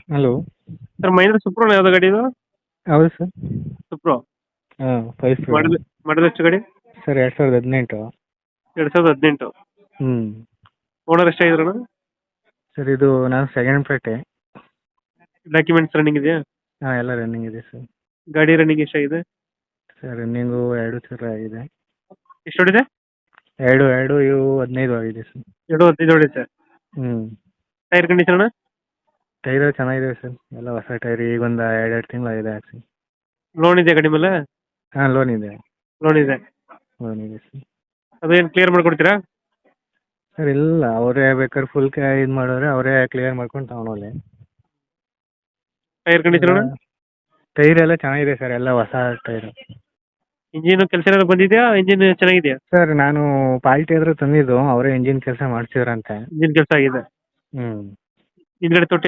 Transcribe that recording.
Hello. Sir Mahendra Supro ಯಾವ್ದು ಗಾಡಿ ಇದು? ಹೌದು ಸರ್. ಸುಪ್ರೋ ಹಾಂ 5 Pro. ಮಾಡಲ್ ಮಾಡಲ್ ಎಷ್ಟು ಗಾಡಿ? ಸರ್ 2018. 2018. ಹ್ಞೂ. ಓನರ್ ಎಷ್ಟಾಗಿದ್ರಣ? ಸರ್ ಇದು ನಾನು ಸೆಕೆಂಡ್ ಫ್ಲೈಟೇ. ಡಾಕ್ಯುಮೆಂಟ್ಸ್ ರನ್ನಿಂಗ್ ಇದೆಯಾ? ಹಾಂ ಎಲ್ಲ ರನ್ನಿಂಗ್ ಇದೆ ಸರ್. ಗಾಡಿ ರನ್ನಿಂಗ್ ಎಷ್ಟಾಗಿದೆ? ಸರ್ ರನ್ನಿಂಗು 2 ಥರ ಆಗಿದೆ. ಎಷ್ಟು ಹೊಡಿದೆ? 2 ಇವು 15 ಆಗಿದೆ ಸರ್. 2.15 ಹೊಡಿತೆ. ಹ್ಞೂ. ಟೈರ್ ಕಂಡೀಷನ್ ಅಣ್ಣ? ಟೈರು ಚೆನ್ನಾಗಿದೆ ಸರ್, ಎಲ್ಲ ಹೊಸ ಟೈರ್. ಈಗ ಒಂದು 2 ತಿಂಗಳು ಆಗಿದೆ ಹಾಕ್ಸಿ. ಲೋನ್ ಇದೆಯಾ ಗಾಡಿ ಮೇಲೆ? ಹಾಂ ಲೋನ್ ಇದೆ. ಲೋನ್ ಇದೆ. ಲೋನ್ ಇದೆ ಸರ್. ಅದೇನು ಕ್ಲಿಯರ್ ಮಾಡ್ಕೊಡ್ತೀರಾ? ಸರ್ ಇಲ್ಲ, ಅವರೇ ಬೇಕಾದ್ರೆ ಫುಲ್ ಇದು ಮಾಡೋರೆ ಅವರೇ ಕ್ಲಿಯರ್ ಮಾಡ್ಕೊಂಡು ತಗೊಂಡೋಗ್ಲಿ. ಟೈರ್ ಕಂಡೀಷನ್ ಅಣ್ಣ? ಟೈರ್ ಎಲ್ಲ ಚೆನ್ನಾಗಿದೆ ಸರ್, ಎಲ್ಲ ಹೊಸ ಟೈರು. ಇಂಜಿನ್ ಕೆಲಸ ಏನಾದ್ರು ಬಂದಿದೆಯಾ? ಇಂಜಿನ್ ಚೆನ್ನಾಗಿದೆಯಾ? ಸರ್ ನಾನು ಪಾಲ್ಟಿ ಹತ್ರ ತಂದಿದ್ದು, ಅವರೇ ಇಂಜಿನ್ ಕೆಲಸ ಮಾಡ್ಸಿದ್ರಂತೆ. ಇಂಜಿನ್ ಕೆಲಸ ಆಗಿದೆ. ಹ್ಞೂ. ಹಿಂದ್ಗಡೆ ತೊಟ್ಟಿ